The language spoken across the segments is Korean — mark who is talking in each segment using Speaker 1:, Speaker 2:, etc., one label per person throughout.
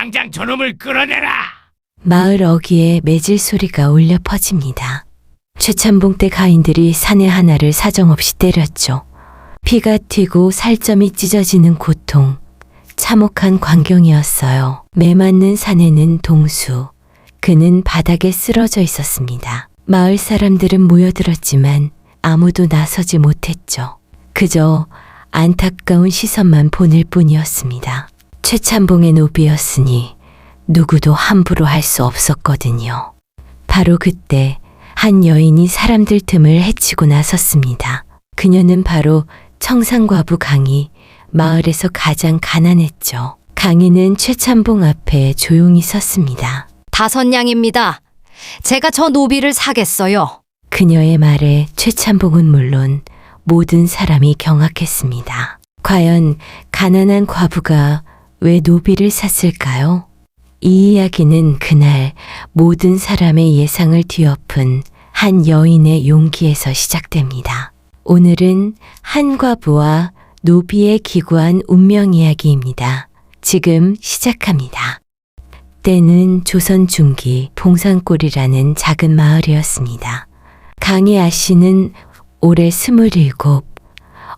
Speaker 1: 당장 저놈을 끌어내라.
Speaker 2: 마을 어귀에 매질 소리가 울려 퍼집니다. 최참봉 때 가인들이 사내 하나를 사정없이 때렸죠. 피가 튀고 살점이 찢어지는 고통, 참혹한 광경이었어요. 매맞는 사내는 동수, 그는 바닥에 쓰러져 있었습니다. 마을 사람들은 모여들었지만 아무도 나서지 못했죠. 그저 안타까운 시선만 보낼 뿐이었습니다. 최참봉의 노비였으니 누구도 함부로 할 수 없었거든요. 바로 그때 한 여인이 사람들 틈을 헤치고 나섰습니다. 그녀는 바로 청산과부 강희, 마을에서 가장 가난했죠. 강희는 최참봉 앞에 조용히 섰습니다.
Speaker 3: 다선냥입니다. 제가 저 노비를 사겠어요.
Speaker 2: 그녀의 말에 최참봉은 물론 모든 사람이 경악했습니다. 과연 가난한 과부가 왜 노비를 샀을까요? 이 이야기는 그날 모든 사람의 예상을 뒤엎은 한 여인의 용기에서 시작됩니다. 오늘은 한 과부와 노비의 기구한 운명 이야기입니다. 지금 시작합니다. 때는 조선 중기 봉산골이라는 작은 마을이었습니다. 강희 아씨는 올해 27,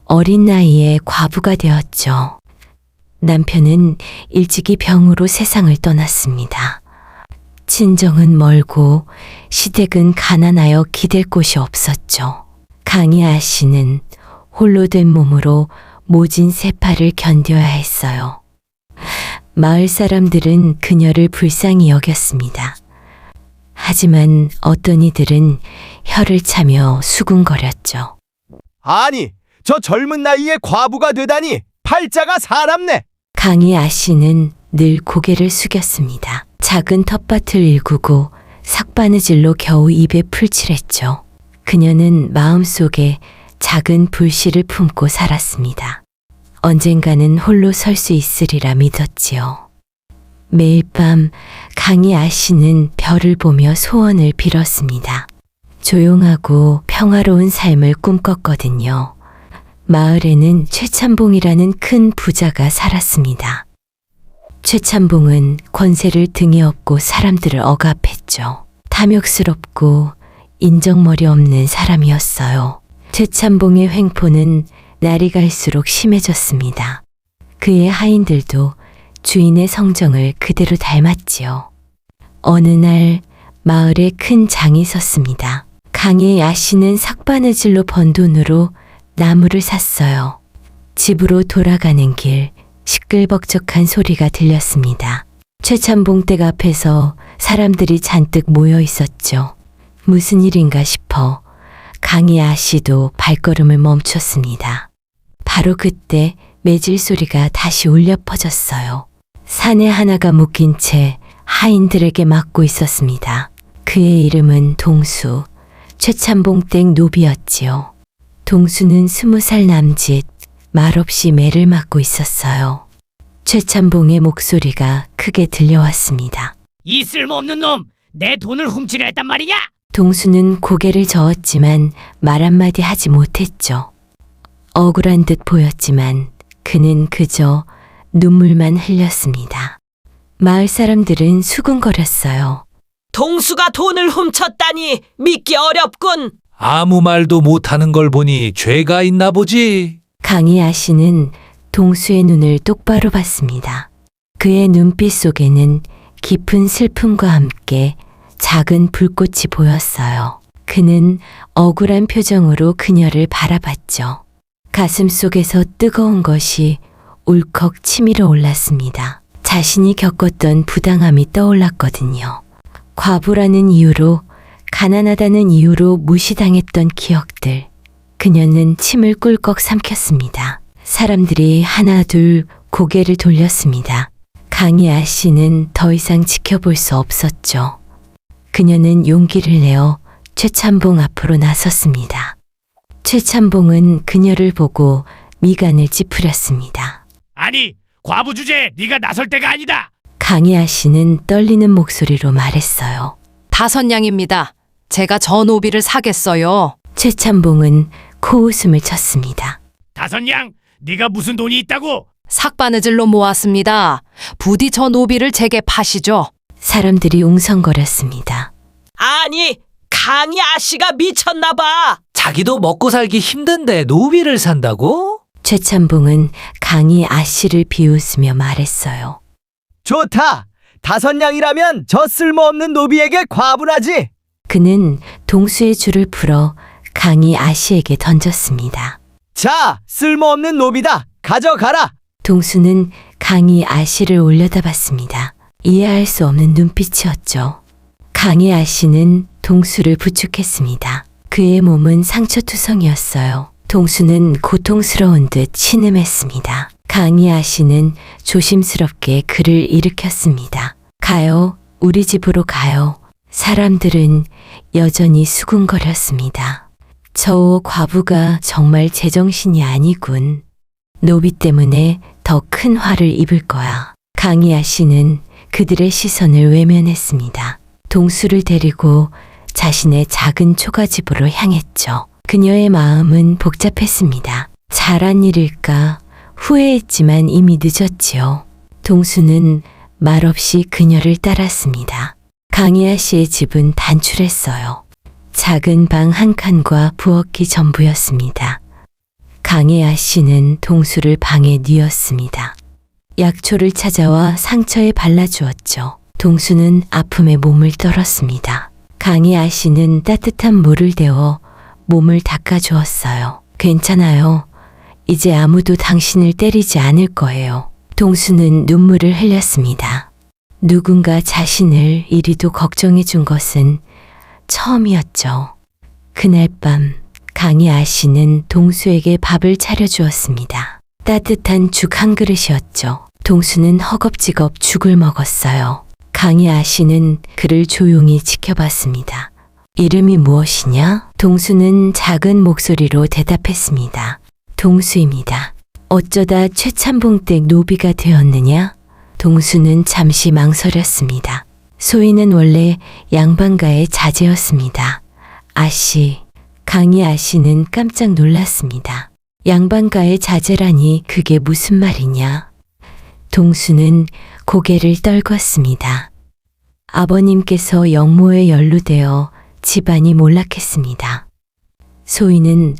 Speaker 2: 어린 나이에 과부가 되었죠. 남편은 일찍이 병으로 세상을 떠났습니다. 친정은 멀고 시댁은 가난하여 기댈 곳이 없었죠. 강희 아씨는 홀로 된 몸으로 모진 세파를 견뎌야 했어요. 마을 사람들은 그녀를 불쌍히 여겼습니다. 하지만 어떤 이들은 혀를 차며 수군거렸죠.
Speaker 4: 아니, 저 젊은 나이에 과부가 되다니 팔자가 사납네.
Speaker 2: 강희 아씨는 늘 고개를 숙였습니다. 작은 텃밭을 일구고 삭바느질로 겨우 입에 풀칠했죠. 그녀는 마음속에 작은 불씨를 품고 살았습니다. 언젠가는 홀로 설 수 있으리라 믿었지요. 매일 밤 강희 아씨는 별을 보며 소원을 빌었습니다. 조용하고 평화로운 삶을 꿈꿨거든요. 마을에는 최참봉이라는 큰 부자가 살았습니다. 최참봉은 권세를 등에 업고 사람들을 억압했죠. 탐욕스럽고 인정머리 없는 사람이었어요. 최참봉의 횡포는 날이 갈수록 심해졌습니다. 그의 하인들도 주인의 성정을 그대로 닮았지요. 어느 날 마을에 큰 장이 섰습니다. 강희 아씨는 삭바느질로 번 돈으로 나무를 샀어요. 집으로 돌아가는 길 시끌벅적한 소리가 들렸습니다. 최참봉 댁 앞에서 사람들이 잔뜩 모여 있었죠. 무슨 일인가 싶어 강희 아씨도 발걸음을 멈췄습니다. 바로 그때 매질 소리가 다시 울려 퍼졌어요. 사내 하나가 묶인 채 하인들에게 맞고 있었습니다. 그의 이름은 동수, 최참봉 댁 노비였지요. 동수는 20살 남짓, 말없이 매를 맞고 있었어요. 최참봉의 목소리가 크게 들려왔습니다.
Speaker 1: 이 쓸모없는 놈, 내 돈을 훔치려 했단 말이냐?
Speaker 2: 동수는 고개를 저었지만 말 한마디 하지 못했죠. 억울한 듯 보였지만 그는 그저 눈물만 흘렸습니다. 마을 사람들은 수군거렸어요.
Speaker 5: 동수가 돈을 훔쳤다니 믿기 어렵군.
Speaker 6: 아무 말도 못하는 걸 보니 죄가 있나 보지.
Speaker 2: 강희 아씨는 동수의 눈을 똑바로 봤습니다. 그의 눈빛 속에는 깊은 슬픔과 함께 작은 불꽃이 보였어요. 그는 억울한 표정으로 그녀를 바라봤죠. 가슴 속에서 뜨거운 것이 울컥 치밀어 올랐습니다. 자신이 겪었던 부당함이 떠올랐거든요. 과부라는 이유로, 가난하다는 이유로 무시당했던 기억들. 그녀는 침을 꿀꺽 삼켰습니다. 사람들이 하나둘 고개를 돌렸습니다. 강희 아씨는 더 이상 지켜볼 수 없었죠. 그녀는 용기를 내어 최참봉 앞으로 나섰습니다. 최참봉은 그녀를 보고 미간을 찌푸렸습니다.
Speaker 1: 아니, 과부 주제에 네가 나설 때가 아니다.
Speaker 2: 강희 아씨는 떨리는 목소리로 말했어요.
Speaker 3: 다선냥입니다. 제가 저 노비를 사겠어요.
Speaker 2: 최참봉은 코웃음을 쳤습니다.
Speaker 1: 다선양, 네가 무슨 돈이 있다고?
Speaker 3: 삭바느질로 모았습니다. 부디 저 노비를 제게 파시죠.
Speaker 2: 사람들이 웅성거렸습니다.
Speaker 5: 아니, 강희 아씨가 미쳤나 봐.
Speaker 6: 자기도 먹고 살기 힘든데 노비를 산다고?
Speaker 2: 최참봉은 강희 아씨를 비웃으며 말했어요.
Speaker 4: 좋다. 5냥이라면 저 쓸모없는 노비에게 과분하지.
Speaker 2: 그는 동수의 줄을 풀어 강희 아씨에게 던졌습니다.
Speaker 4: 자, 쓸모없는 노비다. 가져가라.
Speaker 2: 동수는 강희 아씨를 올려다봤습니다. 이해할 수 없는 눈빛이었죠. 강희 아씨는 동수를 부축했습니다. 그의 몸은 상처투성이었어요. 동수는 고통스러운 듯 신음했습니다. 강희 아씨는 조심스럽게 그를 일으켰습니다. 가요. 우리 집으로 가요. 사람들은 여전히 수군거렸습니다. 저 과부가 정말 제정신이 아니군. 노비 때문에 더 큰 화를 입을 거야. 강희 아씨는 그들의 시선을 외면했습니다. 동수를 데리고 자신의 작은 초가집으로 향했죠. 그녀의 마음은 복잡했습니다. 잘한 일일까 후회했지만 이미 늦었지요. 동수는 말없이 그녀를 따랐습니다. 강희아 씨의 집은 단출했어요. 작은 방 한 칸과 부엌이 전부였습니다. 강희아 씨는 동수를 방에 뉘었습니다. 약초를 찾아와 상처에 발라주었죠. 동수는 아픔에 몸을 떨었습니다. 강희아 씨는 따뜻한 물을 데워 몸을 닦아주었어요. 괜찮아요. 이제 아무도 당신을 때리지 않을 거예요. 동수는 눈물을 흘렸습니다. 누군가 자신을 이리도 걱정해 준 것은 처음이었죠. 그날 밤 강희아 씨는 동수에게 밥을 차려주었습니다. 따뜻한 죽 한 그릇이었죠. 동수는 허겁지겁 죽을 먹었어요. 강희아 씨는 그를 조용히 지켜봤습니다. 이름이 무엇이냐? 동수는 작은 목소리로 대답했습니다. 동수입니다. 어쩌다 최참봉 댁 노비가 되었느냐? 동수는 잠시 망설였습니다. 소희는 원래 양반가의 자제였습니다. 아씨, 강희 아씨는 깜짝 놀랐습니다. 양반가의 자제라니 그게 무슨 말이냐? 동수는 고개를 떨궜습니다. 아버님께서 영모에 연루되어 집안이 몰락했습니다. 소희는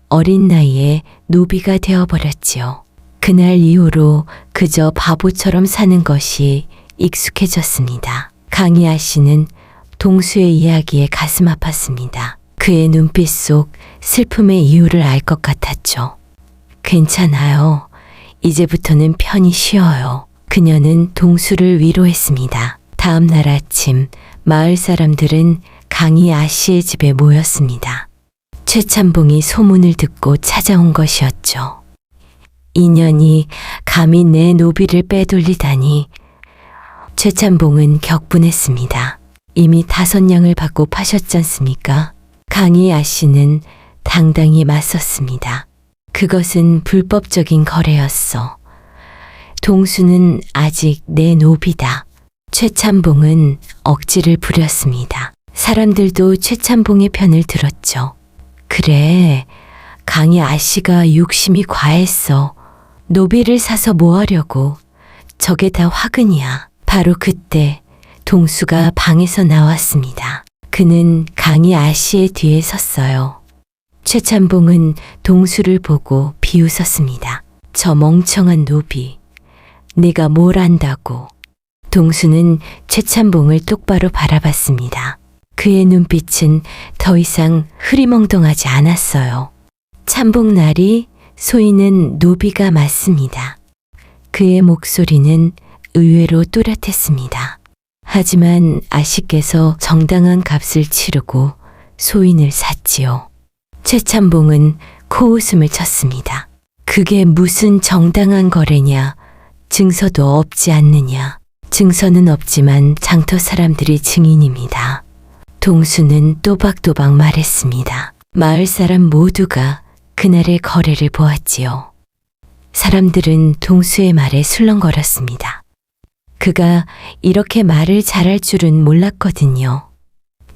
Speaker 2: 어린 나이에 노비가 되어버렸지요. 그날 이후로 그저 바보처럼 사는 것이 익숙해졌습니다. 강희아 씨는 동수의 이야기에 가슴 아팠습니다. 그의 눈빛 속 슬픔의 이유를 알 것 같았죠. 괜찮아요. 이제부터는 편히 쉬어요. 그녀는 동수를 위로했습니다. 다음 날 아침 마을 사람들은 강희아 씨의 집에 모였습니다. 최참봉이 소문을 듣고 찾아온 것이었죠. 인연이 감히 내 노비를 빼돌리다니. 최참봉은 격분했습니다. 이미 5냥을 받고 파셨잖습니까? 강희아 씨는 당당히 맞섰습니다. 그것은 불법적인 거래였어. 동수는 아직 내 노비다. 최참봉은 억지를 부렸습니다. 사람들도 최참봉의 편을 들었죠. 그래, 강희아 씨가 욕심이 과했어. 노비를 사서 뭐 하려고. 저게 다 화근이야. 바로 그때 동수가 방에서 나왔습니다. 그는 강희아 씨의 뒤에 섰어요. 최참봉은 동수를 보고 비웃었습니다. 저 멍청한 노비. 네가 뭘 안다고. 동수는 최참봉을 똑바로 바라봤습니다. 그의 눈빛은 더 이상 흐리멍덩하지 않았어요. 참봉나리, 소희는 노비가 맞습니다. 그의 목소리는 의외로 또렷했습니다. 하지만 아씨께서 정당한 값을 치르고 소인을 샀지요. 최참봉은 코웃음을 쳤습니다. 그게 무슨 정당한 거래냐? 증서도 없지 않느냐? 증서는 없지만 장터 사람들이 증인입니다. 동수는 또박또박 말했습니다. 마을 사람 모두가 그날의 거래를 보았지요. 사람들은 동수의 말에 술렁거렸습니다. 그가 이렇게 말을 잘할 줄은 몰랐거든요.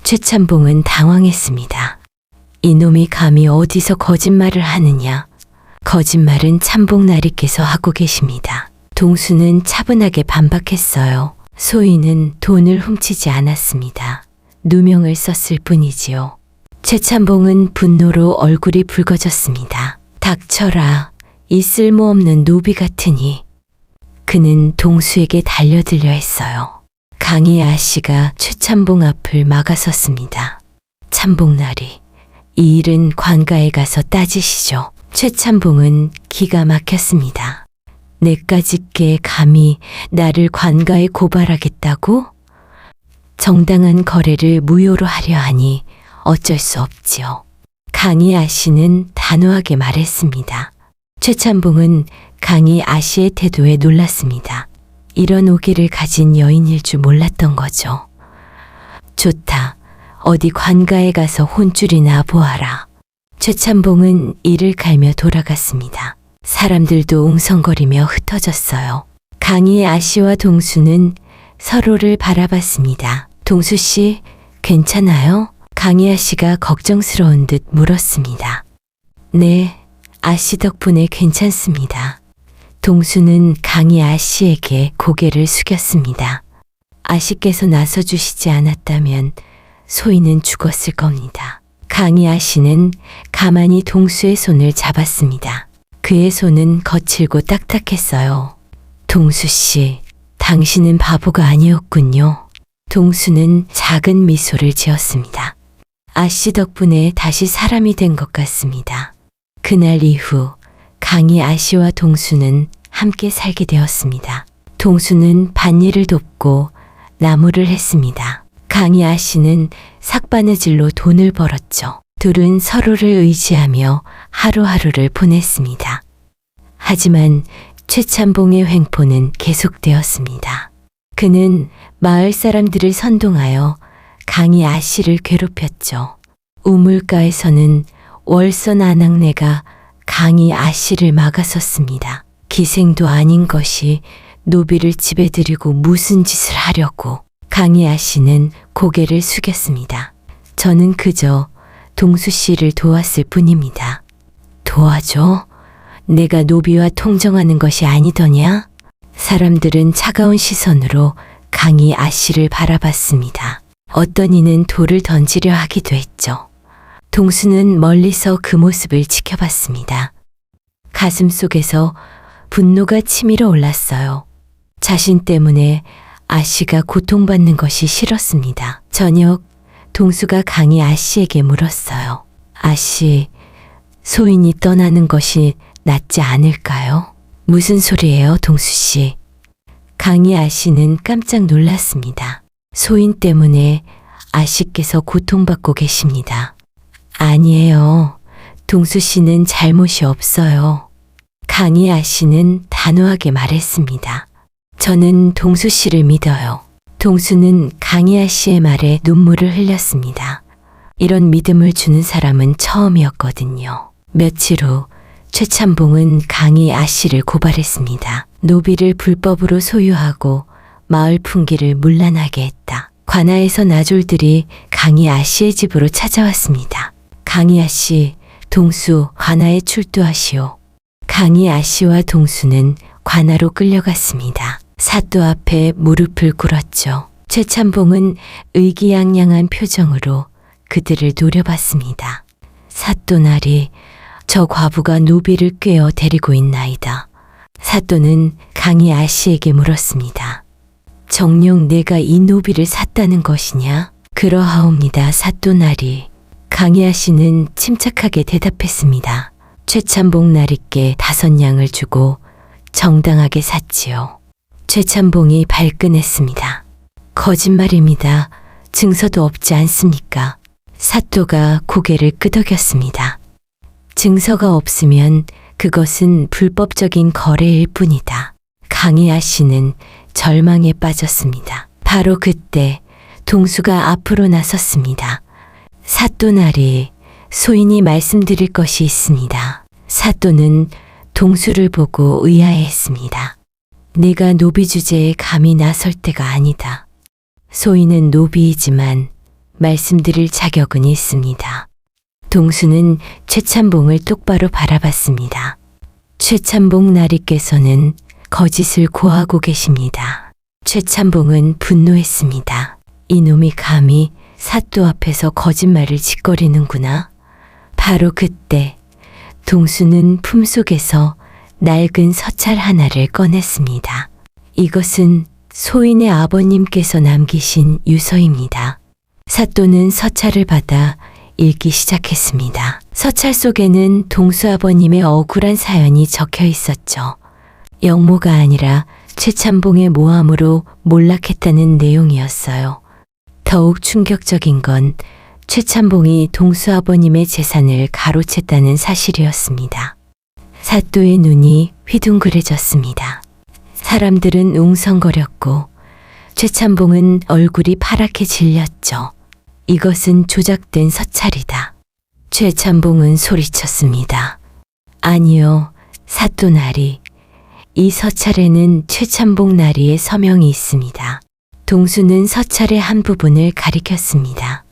Speaker 2: 최참봉은 당황했습니다. 이놈이 감히 어디서 거짓말을 하느냐. 거짓말은 참복나리께서 하고 계십니다. 동수는 차분하게 반박했어요. 소희는 돈을 훔치지 않았습니다. 누명을 썼을 뿐이지요. 최참봉은 분노로 얼굴이 붉어졌습니다. 닥쳐라, 이 쓸모없는 노비 같으니. 그는 동수에게 달려들려 했어요. 강희 아씨가 최참봉 앞을 막아섰습니다. 참복나리, 이 일은 관가에 가서 따지시죠. 최참봉은 기가 막혔습니다. 내까짓게 감히 나를 관가에 고발하겠다고? 정당한 거래를 무효로 하려 하니 어쩔 수 없지요. 강희 아씨는 단호하게 말했습니다. 최참봉은 강희 아씨의 태도에 놀랐습니다. 이런 오기를 가진 여인일 줄 몰랐던 거죠. 좋다. 어디 관가에 가서 혼쭐이나 보아라. 최참봉은 이를 갈며 돌아갔습니다. 사람들도 웅성거리며 흩어졌어요. 강희 아씨와 동수는 서로를 바라봤습니다. 동수 씨, 괜찮아요? 강희 아씨가 걱정스러운 듯 물었습니다. 네, 아씨 덕분에 괜찮습니다. 동수는 강희 아씨에게 고개를 숙였습니다. 아씨께서 나서주시지 않았다면 소희는 죽었을 겁니다. 강희 아씨는 가만히 동수의 손을 잡았습니다. 그의 손은 거칠고 딱딱했어요. 동수 씨, 당신은 바보가 아니었군요. 동수는 작은 미소를 지었습니다. 아씨 덕분에 다시 사람이 된 것 같습니다. 그날 이후 강희 아씨와 동수는 함께 살게 되었습니다. 동수는 밭일을 돕고 나무를 했습니다. 강희 아씨는 삭바느질로 돈을 벌었죠. 둘은 서로를 의지하며 하루하루를 보냈습니다. 하지만 최참봉의 횡포는 계속되었습니다. 그는 마을 사람들을 선동하여 강희 아씨를 괴롭혔죠. 우물가에서는 월선 아낙네가 강희 아씨를 막아섰습니다. 기생도 아닌 것이 노비를 집에 들이고 무슨 짓을 하려고. 강희 아씨는 고개를 숙였습니다. 저는 그저 동수 씨를 도왔을 뿐입니다. 도와줘? 내가 노비와 통정하는 것이 아니더냐? 사람들은 차가운 시선으로 강희 아씨를 바라봤습니다. 어떤 이는 돌을 던지려 하기도 했죠. 동수는 멀리서 그 모습을 지켜봤습니다. 가슴 속에서 분노가 치밀어 올랐어요. 자신 때문에 아씨가 고통받는 것이 싫었습니다. 저녁 동수가 강희 아씨에게 물었어요. 아씨, 소인이 떠나는 것이 낫지 않을까요? 무슨 소리예요, 동수 씨? 강희 아씨는 깜짝 놀랐습니다. 소인 때문에 아씨께서 고통받고 계십니다. 아니에요. 동수 씨는 잘못이 없어요. 강희 아씨는 단호하게 말했습니다. 저는 동수 씨를 믿어요. 동수는 강희 아씨의 말에 눈물을 흘렸습니다. 이런 믿음을 주는 사람은 처음이었거든요. 며칠 후 최참봉은 강희 아씨를 고발했습니다. 노비를 불법으로 소유하고 마을 풍기를 문란하게 했다. 관아에서 나졸들이 강희 아씨의 집으로 찾아왔습니다. 강희 아씨, 동수 관아에 출두하시오. 강희 아씨와 동수는 관아로 끌려갔습니다. 사또 앞에 무릎을 꿇었죠. 최참봉은 의기양양한 표정으로 그들을 노려봤습니다. 사또나리, 저 과부가 노비를 꿰어 데리고 있나이다. 사또는 강희 아씨에게 물었습니다. 정녕 내가 이 노비를 샀다는 것이냐? 그러하옵니다, 사또나리. 강희 아씨는 침착하게 대답했습니다. 최참봉 나리께 5냥을 주고 정당하게 샀지요. 최참봉이 발끈했습니다. 거짓말입니다. 증서도 없지 않습니까? 사또가 고개를 끄덕였습니다. 증서가 없으면 그것은 불법적인 거래일 뿐이다. 강희 아씨는 절망에 빠졌습니다. 바로 그때 동수가 앞으로 나섰습니다. 사또나리, 소인이 말씀드릴 것이 있습니다. 사또는 동수를 보고 의아해했습니다. 네가 노비 주제에 감히 나설 때가 아니다. 소인은 노비이지만 말씀드릴 자격은 있습니다. 동수는 최참봉을 똑바로 바라봤습니다. 최참봉 나리께서는 거짓을 고하고 계십니다. 최참봉은 분노했습니다. 이놈이 감히 사또 앞에서 거짓말을 짓거리는구나. 바로 그때 동수는 품속에서 낡은 서찰 하나를 꺼냈습니다. 이것은 소인의 아버님께서 남기신 유서입니다. 사또는 서찰을 받아 읽기 시작했습니다. 서찰 속에는 동수 아버님의 억울한 사연이 적혀 있었죠. 영모가 아니라 최참봉의 모함으로 몰락했다는 내용이었어요. 더욱 충격적인 건 최참봉이 동수 아버님의 재산을 가로챘다는 사실이었습니다. 사또의 눈이 휘둥그레졌습니다. 사람들은 웅성거렸고 최참봉은 얼굴이 파랗게 질렸죠. 이것은 조작된 서찰이다. 최참봉은 소리쳤습니다. 아니요, 사또 나리. 이 서찰에는 최참봉 나리의 서명이 있습니다. 동수는 서찰의 한 부분을 가리켰습니다.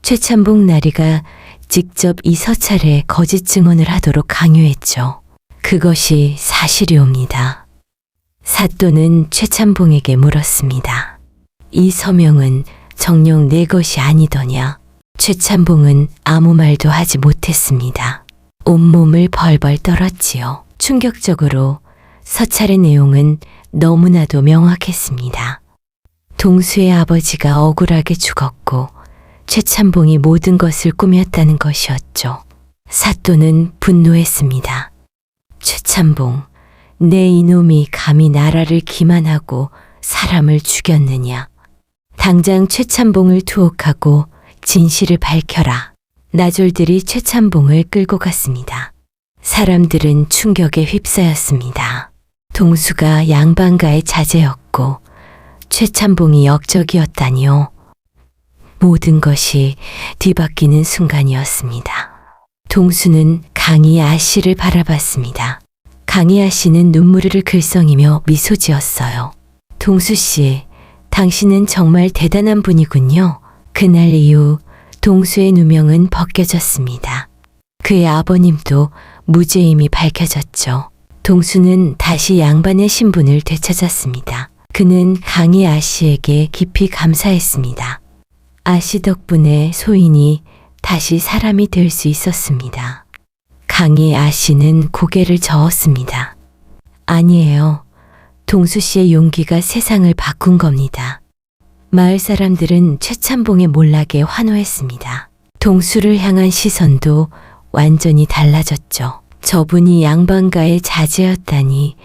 Speaker 2: 최참봉 나리가 직접 이 서찰에 거짓 증언을 하도록 강요했죠. 그것이 사실이옵니다. 사또는 최참봉에게 물었습니다. 이 서명은 정녕 내 것이 아니더냐? 최참봉은 아무 말도 하지 못했습니다. 온몸을 벌벌 떨었지요. 충격적으로 서찰의 내용은 너무나도 명확했습니다. 동수의 아버지가 억울하게 죽었고 최참봉이 모든 것을 꾸몄다는 것이었죠. 사또는 분노했습니다. 최참봉, 내 이놈이 감히 나라를 기만하고 사람을 죽였느냐. 당장 최참봉을 투옥하고 진실을 밝혀라. 나졸들이 최참봉을 끌고 갔습니다. 사람들은 충격에 휩싸였습니다. 동수가 양반가의 자제였고 최참봉이 역적이었다니요. 모든 것이 뒤바뀌는 순간이었습니다. 동수는 강희 아씨를 바라봤습니다. 강희 아씨는 눈물을 글썽이며 미소 지었어요. 동수 씨, 당신은 정말 대단한 분이군요. 그날 이후 동수의 누명은 벗겨졌습니다. 그의 아버님도 무죄임이 밝혀졌죠. 동수는 다시 양반의 신분을 되찾았습니다. 그는 강희 아씨에게 깊이 감사했습니다. 아씨 덕분에 소인이 다시 사람이 될 수 있었습니다. 강희 아씨는 고개를 저었습니다. 아니에요. 동수 씨의 용기가 세상을 바꾼 겁니다. 마을 사람들은 최참봉의 몰락에 환호했습니다. 동수를 향한 시선도 완전히 달라졌죠. 저분이 양반가의 자제였다니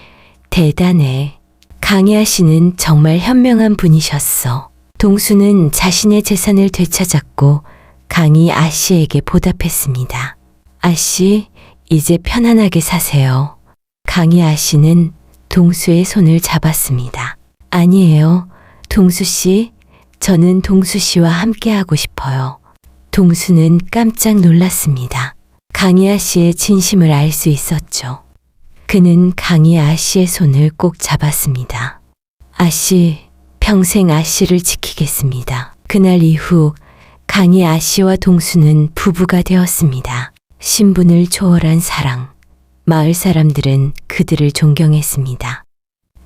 Speaker 2: 대단해. 강희 아씨는 정말 현명한 분이셨어. 동수는 자신의 재산을 되찾았고 강희 아씨에게 보답했습니다. 아씨, 이제 편안하게 사세요. 강희 아씨는 동수의 손을 잡았습니다. 아니에요. 동수 씨, 저는 동수 씨와 함께하고 싶어요. 동수는 깜짝 놀랐습니다. 강희 아씨의 진심을 알 수 있었죠. 그는 강희 아씨의 손을 꼭 잡았습니다. 아씨, 평생 아씨를 지키겠습니다. 그날 이후 강희 아씨와 동수는 부부가 되었습니다. 신분을 초월한 사랑. 마을 사람들은 그들을 존경했습니다.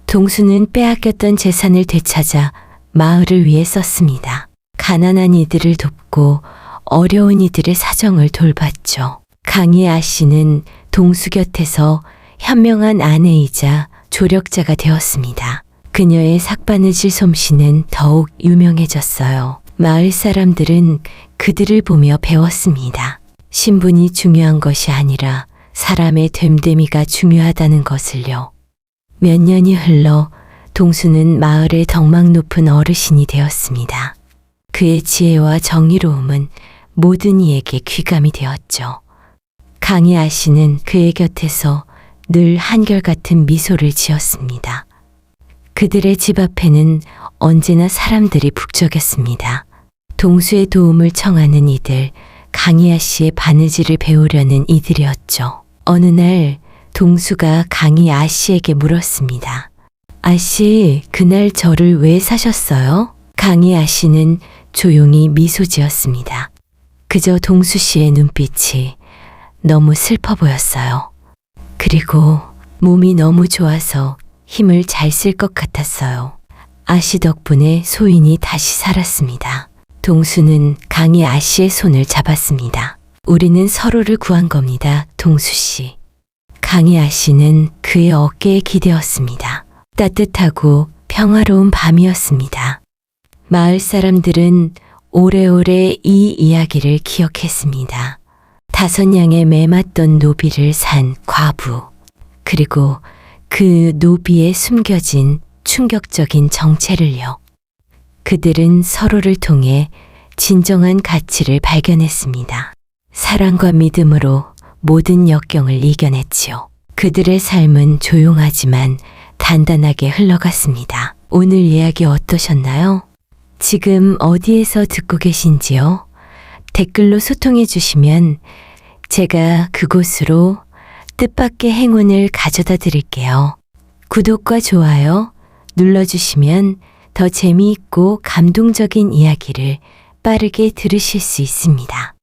Speaker 2: 동수는 빼앗겼던 재산을 되찾아 마을을 위해 썼습니다. 가난한 이들을 돕고 어려운 이들의 사정을 돌봤죠. 강희 아씨는 동수 곁에서 현명한 아내이자 조력자가 되었습니다. 그녀의 삭바느질 솜씨는 더욱 유명해졌어요. 마을 사람들은 그들을 보며 배웠습니다. 신분이 중요한 것이 아니라 사람의 됨됨이가 중요하다는 것을요. 몇 년이 흘러 동수는 마을의 덕망 높은 어르신이 되었습니다. 그의 지혜와 정의로움은 모든 이에게 귀감이 되었죠. 강희 아씨는 그의 곁에서 늘 한결같은 미소를 지었습니다. 그들의 집 앞에는 언제나 사람들이 북적였습니다. 동수의 도움을 청하는 이들, 강희 아씨의 바느질을 배우려는 이들이었죠. 어느 날 동수가 강희 아씨에게 물었습니다. 아씨, 그날 저를 왜 사셨어요? 강희 아씨는 조용히 미소 지었습니다. 그저 동수 씨의 눈빛이 너무 슬퍼 보였어요. 그리고 몸이 너무 좋아서 힘을 잘 쓸 것 같았어요. 아씨 덕분에 소인이 다시 살았습니다. 동수는 강희 아씨의 손을 잡았습니다. 우리는 서로를 구한 겁니다, 동수 씨. 강희 아씨는 그의 어깨에 기대었습니다. 따뜻하고 평화로운 밤이었습니다. 마을 사람들은 오래오래 이 이야기를 기억했습니다. 5냥의 매 맞던 노비를 산 과부, 그리고 그 노비에 숨겨진 충격적인 정체를요. 그들은 서로를 통해 진정한 가치를 발견했습니다. 사랑과 믿음으로 모든 역경을 이겨냈지요. 그들의 삶은 조용하지만 단단하게 흘러갔습니다. 오늘 이야기 어떠셨나요? 지금 어디에서 듣고 계신지요? 댓글로 소통해 주시면 제가 그곳으로 뜻밖의 행운을 가져다 드릴게요. 구독과 좋아요 눌러주시면 더 재미있고 감동적인 이야기를 빠르게 들으실 수 있습니다.